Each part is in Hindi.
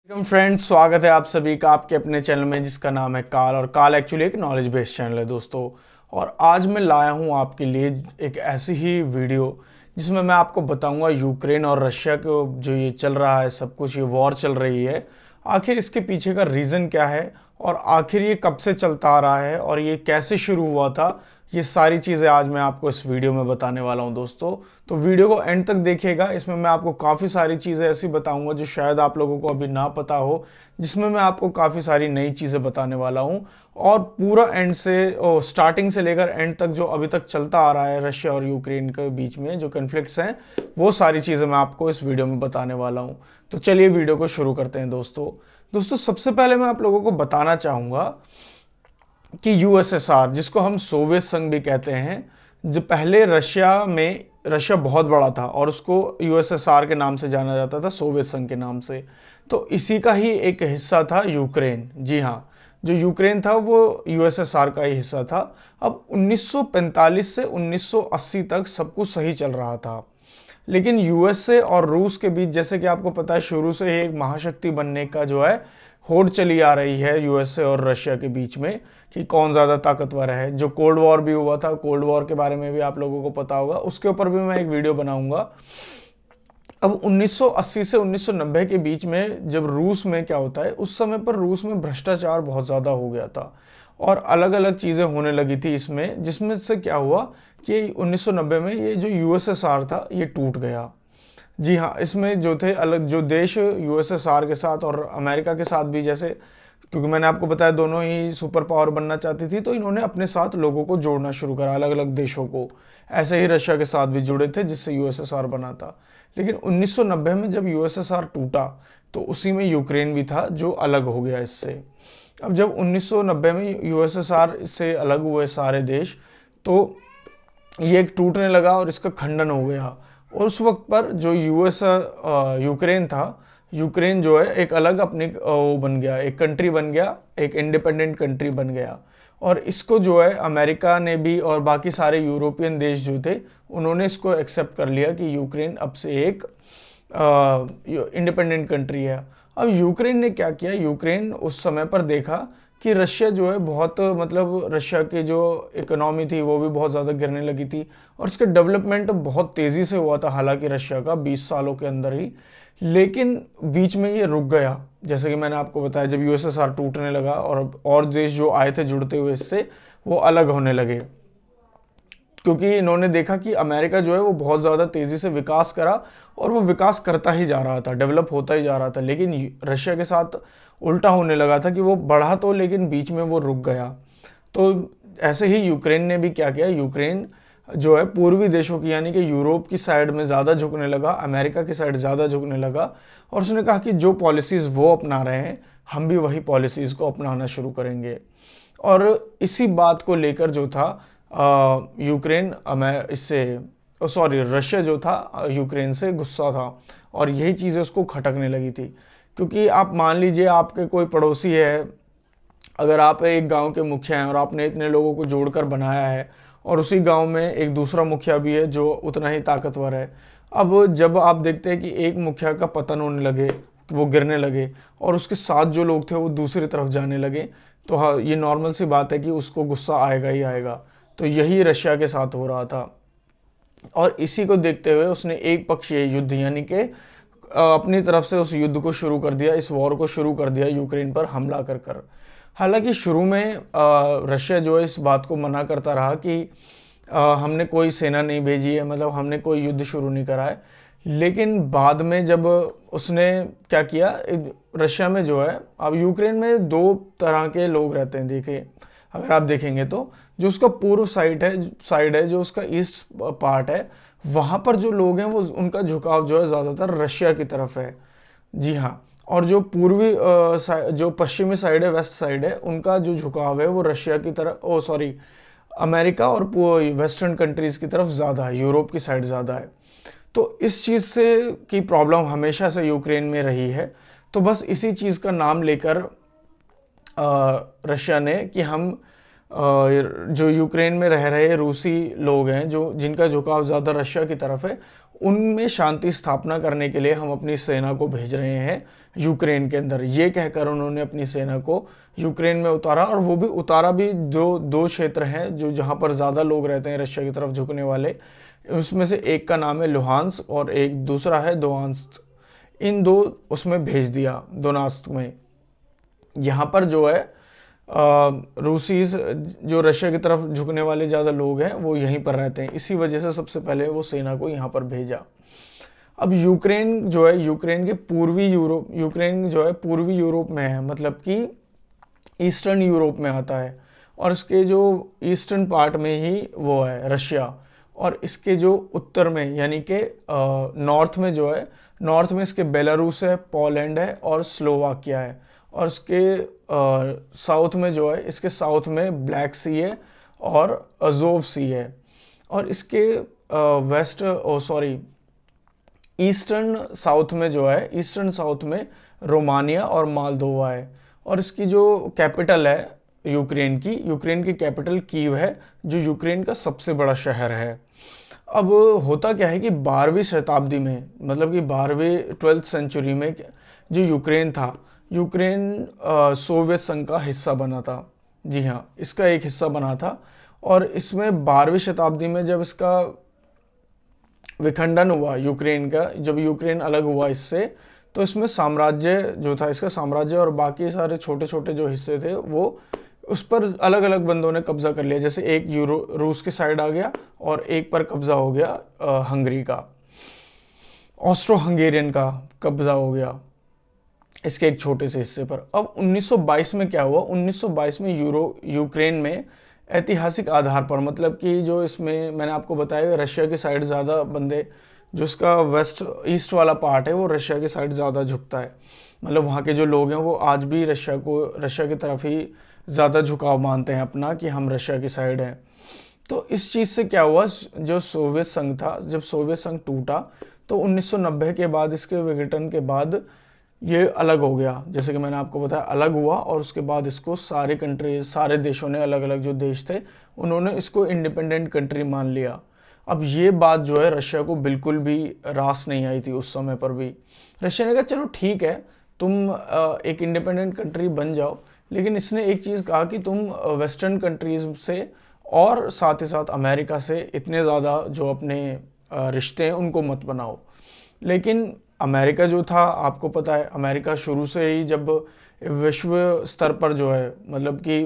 फ्रेंड्स, स्वागत है आप सभी का आपके अपने चैनल में जिसका नाम है काल। और काल एक्चुअली एक नॉलेज बेस्ड चैनल है दोस्तों। और आज मैं लाया हूं आपके लिए एक ऐसी ही वीडियो जिसमें मैं आपको बताऊंगा यूक्रेन और रशिया को जो ये चल रहा है, सब कुछ ये वॉर चल रही है, आखिर इसके पीछे का रीज़न क्या है और आखिर ये कब से चलता आ रहा है और ये कैसे शुरू हुआ था। ये सारी चीज़ें आज मैं आपको इस वीडियो में बताने वाला हूं दोस्तों। तो वीडियो को एंड तक देखिएगा। इसमें मैं आपको काफ़ी सारी चीज़ें ऐसी बताऊंगा जो शायद आप लोगों को अभी ना पता हो, जिसमें मैं आपको काफ़ी सारी नई चीज़ें बताने वाला हूं। और पूरा एंड से स्टार्टिंग से लेकर एंड तक जो अभी तक चलता आ रहा है रशिया और यूक्रेन के बीच में जो कन्फ्लिक्ट्स हैं, वो सारी चीज़ें मैं आपको इस वीडियो में बताने वाला हूँ। तो चलिए वीडियो को शुरू करते हैं दोस्तों सबसे पहले मैं आप लोगों को बताना चाहूँगा कि यूएसएसआर, जिसको हम सोवियत संघ भी कहते हैं, जो पहले रशिया बहुत बड़ा था और उसको यूएसएसआर के नाम से जाना जाता था, सोवियत संघ के नाम से। तो इसी का ही एक हिस्सा था यूक्रेन। जी हाँ, जो यूक्रेन था वो यूएसएसआर का ही हिस्सा था। अब 1945 से 1980 तक सब कुछ सही चल रहा था, लेकिन यूएसए और रूस के बीच, जैसे कि आपको पता है, शुरू से ही एक महाशक्ति बनने का जो है होड़ चली आ रही है यूएसए और रशिया के बीच में कि कौन ज़्यादा ताकतवर है। जो कोल्ड वॉर भी हुआ था, कोल्ड वॉर के बारे में भी आप लोगों को पता होगा, उसके ऊपर भी मैं एक वीडियो बनाऊंगा। अब 1980 से 1990 के बीच में जब रूस में क्या होता है, उस समय पर रूस में भ्रष्टाचार बहुत ज़्यादा हो गया था और अलग अलग चीज़ें होने लगी थी इसमें, जिसमें से क्या हुआ कि 1990 में ये जो यूएसएसआर था ये टूट गया। जी हाँ, इसमें जो थे अलग जो देश यूएसएसआर के साथ और अमेरिका के साथ भी, जैसे क्योंकि मैंने आपको बताया दोनों ही सुपर पावर बनना चाहती थी, तो इन्होंने अपने साथ लोगों को जोड़ना शुरू करा, अलग अलग देशों को। ऐसे ही रशिया के साथ भी जुड़े थे जिससे यूएसएसआर बना था। लेकिन 1990 में जब यूएसएसआर टूटा तो उसी में यूक्रेन भी था जो अलग हो गया इससे। अब जब 1990 में यूएसएसआर से अलग हुए सारे देश, तो ये एक टूटने लगा और इसका खंडन हो गया। और उस वक्त पर जो यूक्रेन था, यूक्रेन जो है एक अलग अपनी वो बन गया, एक कंट्री बन गया, एक इंडिपेंडेंट कंट्री बन गया। और इसको जो है अमेरिका ने भी और बाकी सारे यूरोपियन देश जो थे, उन्होंने इसको एक्सेप्ट कर लिया कि यूक्रेन अब से एक इंडिपेंडेंट कंट्री है। अब यूक्रेन ने क्या किया, यूक्रेन उस समय पर देखा कि रशिया जो है बहुत, मतलब रशिया की जो इकोनॉमी थी वो भी बहुत ज़्यादा गिरने लगी थी और इसका डेवलपमेंट बहुत तेज़ी से हुआ था, हालांकि रशिया का 20 सालों के अंदर ही। लेकिन बीच में ये रुक गया, जैसे कि मैंने आपको बताया, जब यूएसएसआर टूटने लगा और देश जो आए थे जुड़ते हुए इससे, वो अलग होने लगे। क्योंकि इन्होंने देखा कि अमेरिका जो है वो बहुत ज़्यादा तेज़ी से विकास करा और वो विकास करता ही जा रहा था, डेवलप होता ही जा रहा था। लेकिन रशिया के साथ उल्टा होने लगा था कि वो बढ़ा तो, लेकिन बीच में वो रुक गया। तो ऐसे ही यूक्रेन ने भी क्या किया, यूक्रेन जो है पूर्वी देशों की, यानी कि यूरोप की साइड में ज़्यादा झुकने लगा, अमेरिका की साइड ज़्यादा झुकने लगा। और उसने कहा कि जो पॉलिसीज़ वो अपना रहे हैं, हम भी वही पॉलिसीज़ को अपनाना शुरू करेंगे। और इसी बात को लेकर जो था यूक्रेन रशिया जो था यूक्रेन से गुस्सा था और यही चीज़ें उसको खटकने लगी थी। क्योंकि आप मान लीजिए आपके कोई पड़ोसी है, अगर आप एक गांव के मुखिया हैं और आपने इतने लोगों को जोड़कर बनाया है और उसी गांव में एक दूसरा मुखिया भी है जो उतना ही ताकतवर है। अब जब आप देखते हैं कि एक मुखिया का पतन होने लगे, वो गिरने लगे और उसके साथ जो लोग थे वो दूसरी तरफ जाने लगे, तो हाँ, ये नॉर्मल सी बात है कि उसको गुस्सा आएगा ही आएगा। तो यही रशिया के साथ हो रहा था और इसी को देखते हुए उसने एक पक्षीय युद्ध, यानी कि अपनी तरफ से उस युद्ध को शुरू कर दिया, इस वॉर को शुरू कर दिया यूक्रेन पर हमला कर कर। हालांकि शुरू में रशिया जो है इस बात को मना करता रहा कि हमने कोई सेना नहीं भेजी है, मतलब हमने कोई युद्ध शुरू नहीं करा है। लेकिन बाद में जब उसने क्या किया, रशिया में जो है, अब यूक्रेन में दो तरह के लोग रहते हैं। देखिए, अगर आप देखेंगे तो जो उसका पूर्व साइड है, जो उसका ईस्ट पार्ट है, वहाँ पर जो लोग हैं वो, उनका झुकाव जो है ज़्यादातर रशिया की तरफ है। जी हाँ, और जो पूर्वी जो पश्चिमी साइड है, वेस्ट साइड है, उनका जो झुकाव है वो रशिया की तरफ, अमेरिका और वेस्टर्न कंट्रीज़ की तरफ ज़्यादा है, यूरोप की साइड ज़्यादा है। तो इस चीज़ से की प्रॉब्लम हमेशा से यूक्रेन में रही है। तो बस इसी चीज़ का नाम लेकर रशिया ने कि हम जो यूक्रेन में रह रहे रूसी लोग हैं, जो जिनका झुकाव ज़्यादा रशिया की तरफ है, उनमें शांति स्थापना करने के लिए हम अपनी सेना को भेज रहे हैं यूक्रेन के अंदर। ये कहकर उन्होंने अपनी सेना को यूक्रेन में उतारा, और वो भी उतारा भी जो दो क्षेत्र हैं जो जहाँ पर ज़्यादा लोग रहते हैं रशिया की तरफ झुकने वाले, उसमें से एक का नाम है लुहांस्क और एक दूसरा है दोनेत्स्क। इन दो उसमें भेज दिया, दोनेत्स्क में। यहाँ पर जो है रूसीज, जो रशिया की तरफ झुकने वाले ज़्यादा लोग हैं, वो यहीं पर रहते हैं। इसी वजह से सबसे पहले वो सेना को यहाँ पर भेजा। अब यूक्रेन जो है, यूक्रेन जो है पूर्वी यूरोप में है, मतलब कि ईस्टर्न यूरोप में आता है, और इसके जो ईस्टर्न पार्ट में ही वो है रशिया, और इसके जो उत्तर में यानी कि नॉर्थ में जो है, नॉर्थ में इसके बेलारूस है, पोलैंड है और स्लोवाकिया है, और इसके साउथ में जो है, इसके साउथ में ब्लैक सी है और अजोव सी है, और इसके ईस्टर्न साउथ में जो है, ईस्टर्न साउथ में रोमानिया और मालदोवा है, और इसकी जो कैपिटल है यूक्रेन की कैपिटल कीव है, जो यूक्रेन का सबसे बड़ा शहर है। अब होता क्या है कि 12वीं शताब्दी में, मतलब कि 12वीं 12th सेंचुरी में जो यूक्रेन था, यूक्रेन सोवियत संघ का हिस्सा बना था। जी हाँ, इसका एक हिस्सा बना था, और इसमें 12वीं शताब्दी में जब इसका विखंडन हुआ यूक्रेन का, जब यूक्रेन अलग हुआ इससे, तो इसमें साम्राज्य जो था, इसका साम्राज्य और बाकी सारे छोटे छोटे जो हिस्से थे, वो उस पर अलग अलग बंदों ने कब्जा कर लिया। जैसे एक रूस की साइड आ गया, और एक पर कब्जा हो गया हंगरी का, ऑस्ट्रो हंगेरियन का कब्जा हो गया इसके एक छोटे से हिस्से पर। अब 1922 में क्या हुआ, 1922 में यूक्रेन में ऐतिहासिक आधार पर, मतलब कि जो इसमें मैंने आपको बताया रशिया की साइड ज़्यादा बंदे, जो इसका वेस्ट ईस्ट वाला पार्ट है वो रशिया की साइड ज़्यादा झुकता है, मतलब वहाँ के जो लोग हैं वो आज भी रशिया की तरफ ही ज़्यादा झुकाव मानते हैं अपना, कि हम रशिया की साइड हैं। तो इस चीज़ से क्या हुआ, जो सोवियत संघ था, जब सोवियत संघ टूटा, तो 1990 के बाद, इसके विघटन के बाद ये अलग हो गया, जैसे कि मैंने आपको बताया अलग हुआ, और उसके बाद इसको सारे देशों ने, अलग अलग जो देश थे, उन्होंने इसको इंडिपेंडेंट कंट्री मान लिया। अब ये बात जो है रशिया को बिल्कुल भी रास नहीं आई थी उस समय पर भी। रशिया ने कहा चलो ठीक है, तुम एक इंडिपेंडेंट कंट्री बन जाओ, लेकिन इसने एक चीज़ कहा कि तुम वेस्टर्न कंट्रीज से और साथ ही साथ अमेरिका से इतने ज़्यादा जो अपने रिश्ते हैं उनको मत बनाओ। लेकिन अमेरिका जो था, आपको पता है अमेरिका शुरू से ही जब विश्व स्तर पर जो है, मतलब कि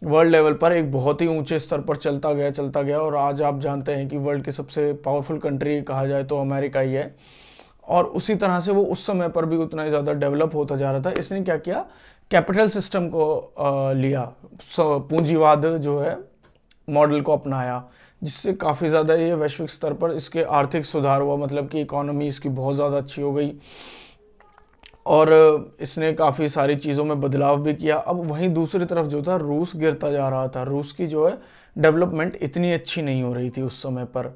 वर्ल्ड लेवल पर एक बहुत ही ऊंचे स्तर पर चलता गया, और आज आप जानते हैं कि वर्ल्ड की सबसे पावरफुल कंट्री कहा जाए तो अमेरिका ही है। और उसी तरह से वो उस समय पर भी उतना ही ज़्यादा डेवलप होता जा रहा था। इसने क्या किया, कैपिटल सिस्टम को लिया, पूंजीवाद जो है मॉडल को अपनाया, जिससे काफ़ी ज़्यादा ये वैश्विक स्तर पर इसके आर्थिक सुधार हुआ, मतलब कि इकोनॉमी इसकी बहुत ज़्यादा अच्छी हो गई, और इसने काफ़ी सारी चीज़ों में बदलाव भी किया। अब वहीं दूसरी तरफ जो था, रूस गिरता जा रहा था, रूस की जो है डेवलपमेंट इतनी अच्छी नहीं हो रही थी उस समय पर,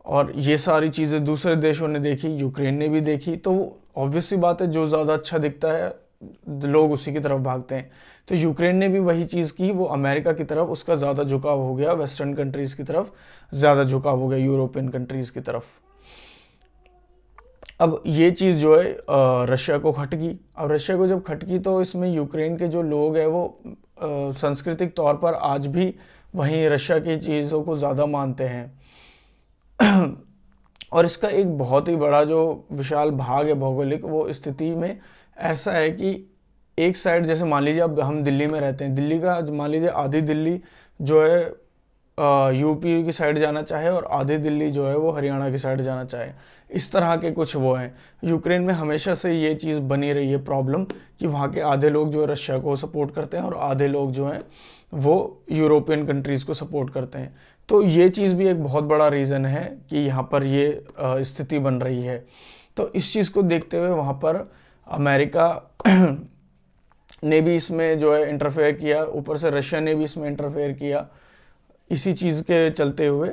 और ये सारी चीज़ें दूसरे देशों ने देखी, यूक्रेन ने भी देखी, तो ऑब्वियस सी बात है जो ज़्यादा अच्छा दिखता है लोग उसी की तरफ भागते हैं। तो यूक्रेन ने भी वही चीज़ की, वो अमेरिका की तरफ उसका ज़्यादा झुकाव हो गया, वेस्टर्न कंट्रीज़ की तरफ ज़्यादा झुकाव हो गया, यूरोपियन कंट्रीज़ की तरफ। अब ये चीज़ जो है रशिया को खटकी। अब रशिया को जब खटकी, तो इसमें यूक्रेन के जो लोग हैं वो सांस्कृतिक तौर पर आज भी वहीं रशिया की चीज़ों को ज़्यादा मानते हैं। और इसका एक बहुत ही बड़ा जो विशाल भाग है भौगोलिक, वो स्थिति में ऐसा है कि एक साइड, जैसे मान लीजिए अब हम दिल्ली में रहते हैं, दिल्ली का मान लीजिए आधी दिल्ली जो है यूपी की साइड जाना चाहे, और आधी दिल्ली जो है वो हरियाणा की साइड जाना चाहे, इस तरह के कुछ वो हैं। यूक्रेन में हमेशा से ये चीज़ बनी रही है प्रॉब्लम, कि वहाँ के आधे लोग जो है रशिया को सपोर्ट करते हैं, और आधे लोग जो हैं वो यूरोपियन कंट्रीज़ को सपोर्ट करते हैं। तो ये चीज़ भी एक बहुत बड़ा रीज़न है कि यहाँ पर ये स्थिति बन रही है। तो इस चीज़ को देखते हुए वहाँ पर अमेरिका ने भी इसमें जो है इंटरफेयर किया, ऊपर से रशिया ने भी इसमें इंटरफेयर किया, इसी चीज़ के चलते हुए,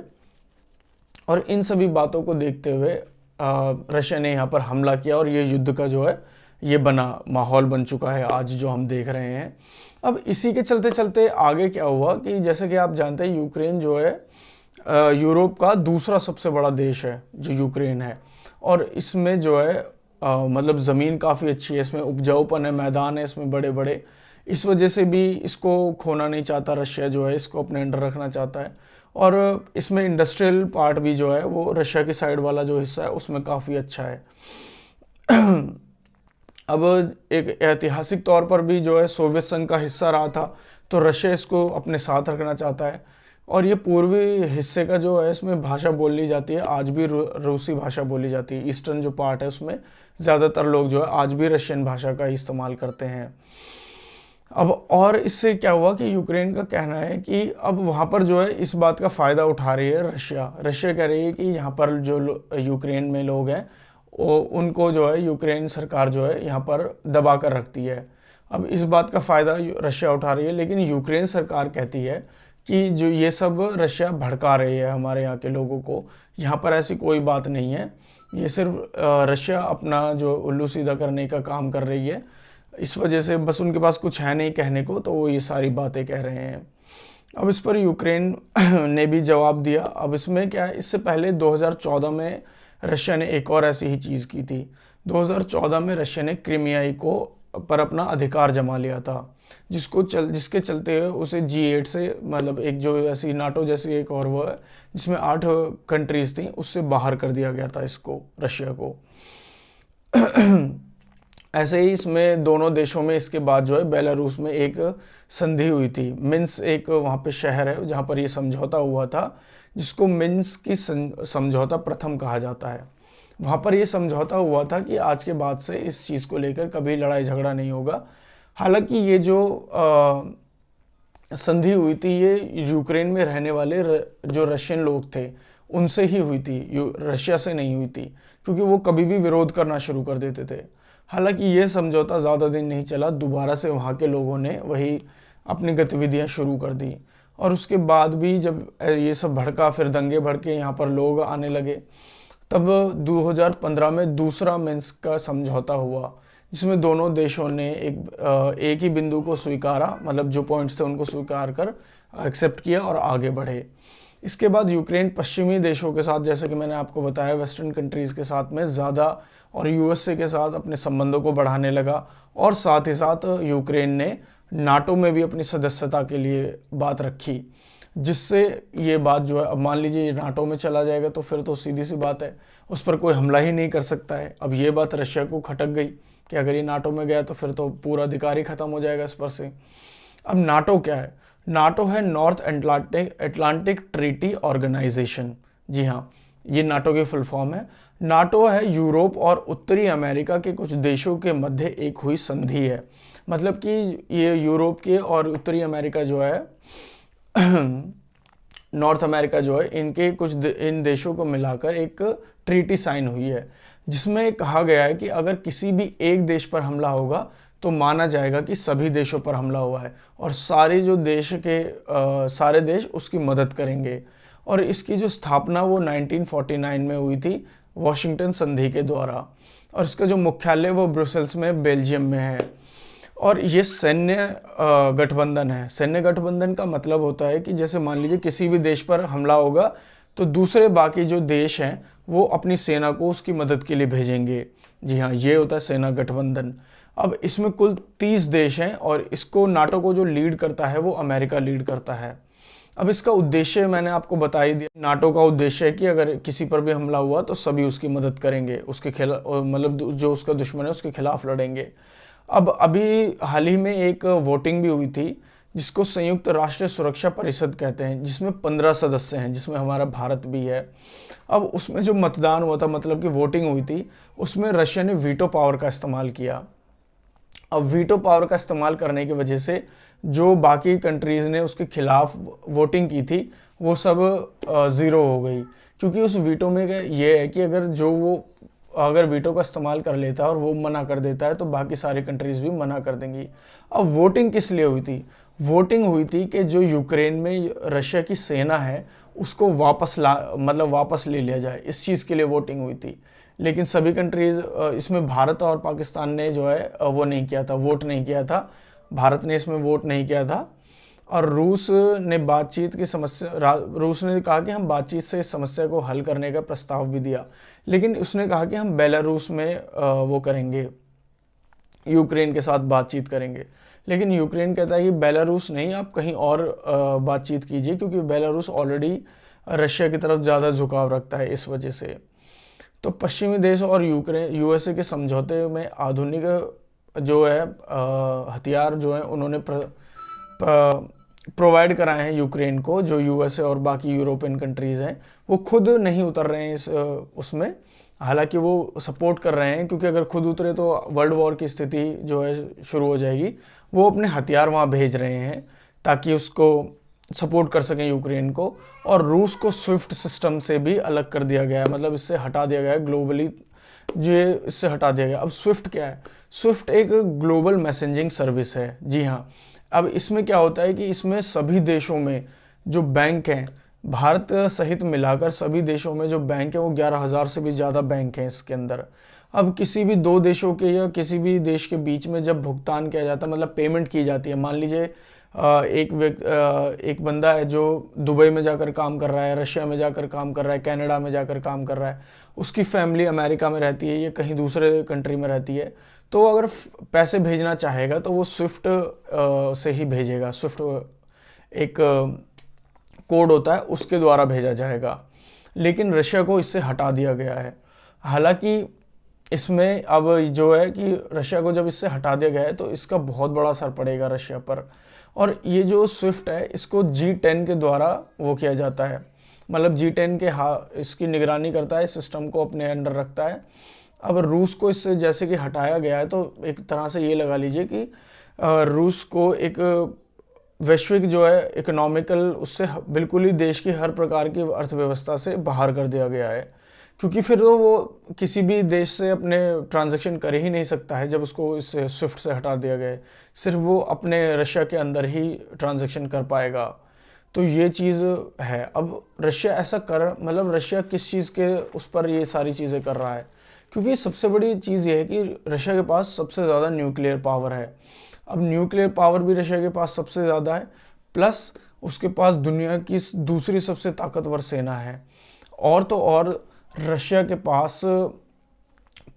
और इन सभी बातों को देखते हुए रशिया ने यहाँ पर हमला किया, और ये युद्ध का जो है ये माहौल बन चुका है आज जो हम देख रहे हैं। अब इसी के चलते चलते आगे क्या हुआ कि जैसे कि आप जानते हैं यूक्रेन जो है यूरोप का दूसरा सबसे बड़ा देश है जो यूक्रेन है, और इसमें जो है मतलब ज़मीन काफ़ी अच्छी है, इसमें उपजाऊपन है, मैदान है इसमें बड़े बड़े। इस वजह से भी इसको खोना नहीं चाहता रशिया, जो है इसको अपने अंडर रखना चाहता है। और इसमें इंडस्ट्रियल पार्ट भी जो है वो रशिया की साइड वाला जो हिस्सा है उसमें काफ़ी अच्छा है। अब एक ऐतिहासिक तौर पर भी जो है सोवियत संघ का हिस्सा रहा था, तो रशिया इसको अपने साथ रखना चाहता है। और ये पूर्वी हिस्से का जो है इसमें भाषा बोली जाती है, आज भी रूसी भाषा बोली जाती है। ईस्टर्न जो पार्ट है उसमें ज़्यादातर लोग जो है आज भी रशियन भाषा का इस्तेमाल करते हैं। अब और इससे क्या हुआ कि यूक्रेन का कहना है कि अब वहाँ पर जो है इस बात का फ़ायदा उठा रही है रशिया कह रही है कि यहाँ पर जो यूक्रेन में लोग हैं उनको जो है यूक्रेन सरकार जो है यहाँ पर दबा कर रखती है। अब इस बात का फ़ायदा रशिया उठा रही है, लेकिन यूक्रेन सरकार कहती है कि जो ये सब रशिया भड़का रही है हमारे यहाँ के लोगों को, यहाँ पर ऐसी कोई बात नहीं है, ये सिर्फ रशिया अपना जो उल्लू सीधा करने का काम कर रही है, इस वजह से बस उनके पास कुछ है नहीं कहने को, तो वो ये सारी बातें कह रहे हैं। अब इस पर यूक्रेन ने भी जवाब दिया। अब इसमें क्या है, इससे पहले 2014 में रशिया ने एक और ऐसी ही चीज़ की थी। 2014 में रशिया ने क्रीमियाई को पर अपना अधिकार जमा लिया था, जिसके चलते उसे G8 से, मतलब एक जो ऐसी नाटो जैसी एक और वो है जिसमें 8 कंट्रीज थी, उससे बाहर कर दिया गया था इसको, रशिया को। ऐसे ही इसमें दोनों देशों में इसके बाद जो है बेलारूस में एक संधि हुई थी। मिन्स्क एक वहाँ पे शहर है जहाँ पर ये समझौता हुआ था, जिसको मिन्स्क की समझौता प्रथम कहा जाता है। वहाँ पर ये समझौता हुआ था कि आज के बाद से इस चीज़ को लेकर कभी लड़ाई झगड़ा नहीं होगा। हालांकि ये जो संधि हुई थी ये यूक्रेन में रहने वाले जो रशियन लोग थे उनसे ही हुई थी, रशिया से नहीं हुई थी, क्योंकि वो कभी भी विरोध करना शुरू कर देते थे। हालांकि ये समझौता ज़्यादा दिन नहीं चला, दोबारा से वहाँ के लोगों ने वही अपनी गतिविधियाँ शुरू कर दी। और उसके बाद भी जब ये सब भड़का, फिर दंगे भड़के, यहाँ पर लोग आने लगे, तब 2015 में दूसरा मिन्स्क का समझौता हुआ, जिसमें दोनों देशों ने एक ही बिंदु को स्वीकारा, मतलब जो पॉइंट्स थे उनको स्वीकार कर एक्सेप्ट किया और आगे बढ़े। इसके बाद यूक्रेन पश्चिमी देशों के साथ, जैसे कि मैंने आपको बताया, वेस्टर्न कंट्रीज़ के साथ में ज़्यादा और यूएसए के साथ अपने संबंधों को बढ़ाने लगा। और साथ ही साथ यूक्रेन ने नाटो में भी अपनी सदस्यता के लिए बात रखी, जिससे ये बात जो है, अब मान लीजिए ये नाटो में चला जाएगा तो फिर तो सीधी सी बात है उस पर कोई हमला ही नहीं कर सकता है। अब ये बात रशिया को खटक गई कि अगर ये नाटो में गया तो फिर तो पूरा अधिकार ही खत्म हो जाएगा इस पर से। अब नाटो क्या है? नाटो है नॉर्थ अटलांटिक ट्रीटी ऑर्गेनाइजेशन। जी हाँ, ये नाटो की फुल फॉर्म है। नाटो है यूरोप और उत्तरी अमेरिका के कुछ देशों के मध्य एक हुई संधि है। मतलब कि ये यूरोप के और उत्तरी अमेरिका जो है नॉर्थ अमेरिका जो है, इनके इन देशों को मिलाकर एक ट्रीटी साइन हुई है, जिसमें कहा गया है कि अगर किसी भी एक देश पर हमला होगा तो माना जाएगा कि सभी देशों पर हमला हुआ है और सारे जो देश के सारे देश उसकी मदद करेंगे। और इसकी जो स्थापना वो 1949 में हुई थी वॉशिंगटन संधि के द्वारा, और इसका जो मुख्यालय वो ब्रुसेल्स में बेल्जियम में है। और ये सैन्य गठबंधन है। सैन्य गठबंधन का मतलब होता है कि जैसे मान लीजिए किसी भी देश पर हमला होगा तो दूसरे बाकी जो देश हैं वो अपनी सेना को उसकी मदद के लिए भेजेंगे। जी हाँ, ये होता है सेना गठबंधन। अब इसमें कुल 30 देश हैं और इसको, नाटो को जो लीड करता है वो अमेरिका लीड करता है। अब इसका उद्देश्य मैंने आपको बता ही दिया। नाटो का उद्देश्य है कि अगर किसी पर भी हमला हुआ तो सभी उसकी मदद करेंगे, उसके खिलाफ, मतलब जो उसका दुश्मन है उसके खिलाफ लड़ेंगे। अब अभी हाल ही में एक वोटिंग भी हुई थी जिसको संयुक्त राष्ट्र सुरक्षा परिषद कहते हैं, जिसमें 15 सदस्य हैं, जिसमें हमारा भारत भी है। अब उसमें जो मतदान हुआ था, मतलब कि वोटिंग हुई थी, उसमें रशिया ने वीटो पावर का इस्तेमाल किया। अब वीटो पावर का इस्तेमाल करने की वजह से जो बाकी कंट्रीज़ ने उसके खिलाफ वोटिंग की थी वो सब ज़ीरो हो गई, क्योंकि उस वीटो में ये है कि अगर वीटो का इस्तेमाल कर लेता है और वो मना कर देता है तो बाकी सारी कंट्रीज़ भी मना कर देंगी। अब वोटिंग किस लिए हुई थी? वोटिंग हुई थी कि जो यूक्रेन में रशिया की सेना है उसको वापस ले लिया जाए, इस चीज़ के लिए वोटिंग हुई थी। लेकिन सभी कंट्रीज़ इसमें भारत और पाकिस्तान ने जो है वो नहीं किया था, वोट नहीं किया था। भारत ने इसमें वोट नहीं किया था। और रूस ने बातचीत की समस्या रूस ने कहा कि हम बातचीत से इस समस्या को हल करने का प्रस्ताव भी दिया, लेकिन उसने कहा कि हम बेलारूस में वो करेंगे, यूक्रेन के साथ बातचीत करेंगे। लेकिन यूक्रेन कहता है कि बेलारूस नहीं, आप कहीं और बातचीत कीजिए, क्योंकि बेलारूस ऑलरेडी रशिया की तरफ ज़्यादा झुकाव रखता है इस वजह से। तो पश्चिमी देश और यूएसए के समझौते में आधुनिक जो है हथियार जो है उन्होंने प्रोवाइड कराए हैं यूक्रेन को। जो यूएसए और बाकी यूरोपियन कंट्रीज़ हैं वो खुद नहीं उतर रहे हैं इस उसमें, हालांकि वो सपोर्ट कर रहे हैं, क्योंकि अगर खुद उतरे तो वर्ल्ड वॉर की स्थिति जो है शुरू हो जाएगी। वो अपने हथियार वहाँ भेज रहे हैं ताकि उसको सपोर्ट कर सकें यूक्रेन को। और रूस को स्विफ्ट सिस्टम से भी अलग कर दिया गया है, मतलब इससे हटा दिया गया है ग्लोबली, जो इससे हटा दिया गया। अब स्विफ्ट क्या है? स्विफ्ट एक ग्लोबल मैसेजिंग सर्विस है। जी हाँ। अब इसमें क्या होता है कि इसमें सभी देशों में जो बैंक हैं, भारत सहित मिलाकर सभी देशों में जो बैंक हैं वो 11,000 से भी ज़्यादा बैंक हैं इसके अंदर। अब किसी भी दो देशों के या किसी भी देश के बीच में जब भुगतान किया जाता है, मतलब पेमेंट की जाती है, मान लीजिए एक बंदा है जो दुबई में जाकर काम कर रहा है, रशिया में जाकर काम कर रहा है, कनाडा में जाकर काम कर रहा है, उसकी फैमिली अमेरिका में रहती है या कहीं दूसरे कंट्री में रहती है, तो अगर पैसे भेजना चाहेगा तो वो स्विफ्ट से ही भेजेगा। स्विफ्ट एक कोड होता है, उसके द्वारा भेजा जाएगा। लेकिन रशिया को इससे हटा दिया गया है। हालांकि इसमें अब जो है कि रशिया को जब इससे हटा दिया गया है तो इसका बहुत बड़ा असर पड़ेगा रशिया पर। और ये जो स्विफ्ट है इसको G10 के द्वारा वो किया जाता है, मतलब G10 के इसकी निगरानी करता है, सिस्टम को अपने अंडर रखता है। अब रूस को इससे जैसे कि हटाया गया है तो एक तरह से ये लगा लीजिए कि रूस को एक वैश्विक जो है इकोनॉमिकल उससे बिल्कुल ही देश की हर प्रकार की अर्थव्यवस्था से बाहर कर दिया गया है, क्योंकि फिर तो वो किसी भी देश से अपने ट्रांजैक्शन कर ही नहीं सकता है जब उसको इस स्विफ्ट से हटा दिया गया है। सिर्फ वो अपने रशिया के अंदर ही ट्रांजैक्शन कर पाएगा। तो ये चीज़ है। अब रशिया ऐसा मतलब रशिया किस चीज़ के उस पर ये सारी चीज़ें कर रहा है, क्योंकि सबसे बड़ी चीज़ ये है कि रशिया के पास सबसे ज़्यादा न्यूक्लियर पावर है। अब न्यूक्लियर पावर भी रशिया के पास सबसे ज़्यादा है, प्लस उसके पास दुनिया की दूसरी सबसे ताकतवर सेना है। और तो और रशिया के पास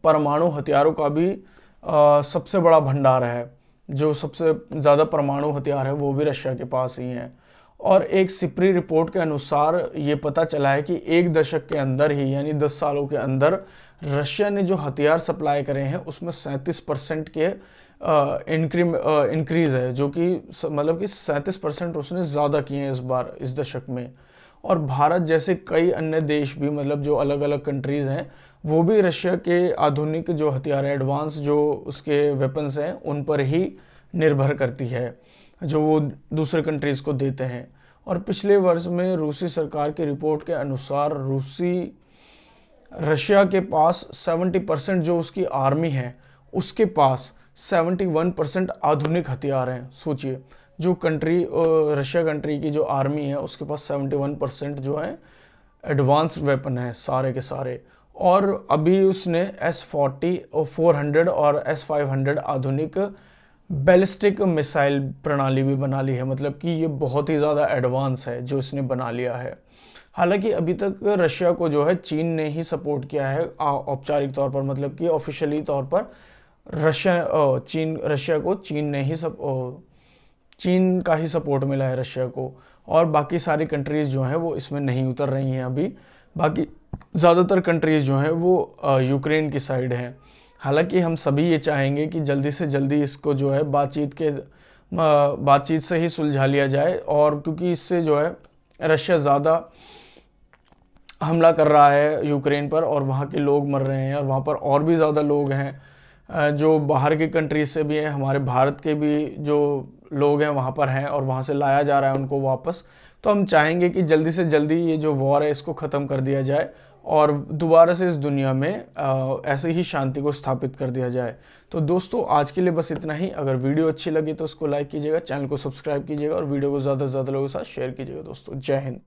परमाणु हथियारों का भी सबसे बड़ा भंडार है। जो सबसे ज़्यादा परमाणु हथियार है वो भी रशिया के पास ही हैं। और एक सिप्री रिपोर्ट के अनुसार ये पता चला है कि एक दशक के अंदर ही, यानी 10 सालों के अंदर, रशिया ने जो हथियार सप्लाई करे हैं उसमें 37% के इंक्रीज़ है, जो कि मतलब कि 37% उसने ज़्यादा किए हैं इस बार इस दशक में। और भारत जैसे कई अन्य देश भी, मतलब जो अलग अलग कंट्रीज़ हैं, वो भी रशिया के आधुनिक जो हथियार है, एडवांस जो उसके वेपन्स हैं, उन पर ही निर्भर करती है जो वो दूसरे कंट्रीज़ को देते हैं। और पिछले वर्ष में रूसी सरकार की रिपोर्ट के अनुसार रशिया के पास 70% जो उसकी आर्मी है उसके पास 71% आधुनिक हथियार हैं। सोचिए, जो रशिया कंट्री की जो आर्मी है उसके पास 71% जो है एडवांस वेपन है सारे के सारे। और अभी उसने S-40 और 400 और S-500 आधुनिक बैलिस्टिक मिसाइल प्रणाली भी बना ली है, मतलब कि ये बहुत ही ज़्यादा एडवांस है जो इसने बना लिया है। हालांकि अभी तक रशिया को जो है चीन ने ही सपोर्ट किया है औपचारिक तौर पर, मतलब कि ऑफिशियली तौर पर रशिया को चीन का ही सपोर्ट मिला है रशिया को। और बाकी सारी कंट्रीज़ जो हैं वो इसमें नहीं उतर रही हैं अभी। बाकी ज़्यादातर कंट्रीज़ जो हैं वो यूक्रेन की साइड हैं। हालांकि हम सभी ये चाहेंगे कि जल्दी से जल्दी इसको जो है बातचीत से ही सुलझा लिया जाए, और क्योंकि इससे जो है रशिया ज़्यादा हमला कर रहा है यूक्रेन पर और वहाँ के लोग मर रहे हैं, और वहाँ पर और भी ज़्यादा लोग हैं जो बाहर की कंट्रीज से भी हैं, हमारे भारत के भी जो लोग हैं वहाँ पर हैं, और वहाँ से लाया जा रहा है उनको वापस। तो हम चाहेंगे कि जल्दी से जल्दी ये जो वॉर है इसको ख़त्म कर दिया जाए और दोबारा से इस दुनिया में ऐसे ही शांति को स्थापित कर दिया जाए। तो दोस्तों आज के लिए बस इतना ही। अगर वीडियो अच्छी लगी तो उसको लाइक कीजिएगा, चैनल को सब्सक्राइब कीजिएगा और वीडियो को ज़्यादा से ज़्यादा लोगों के साथ शेयर कीजिएगा। दोस्तों जय हिंद।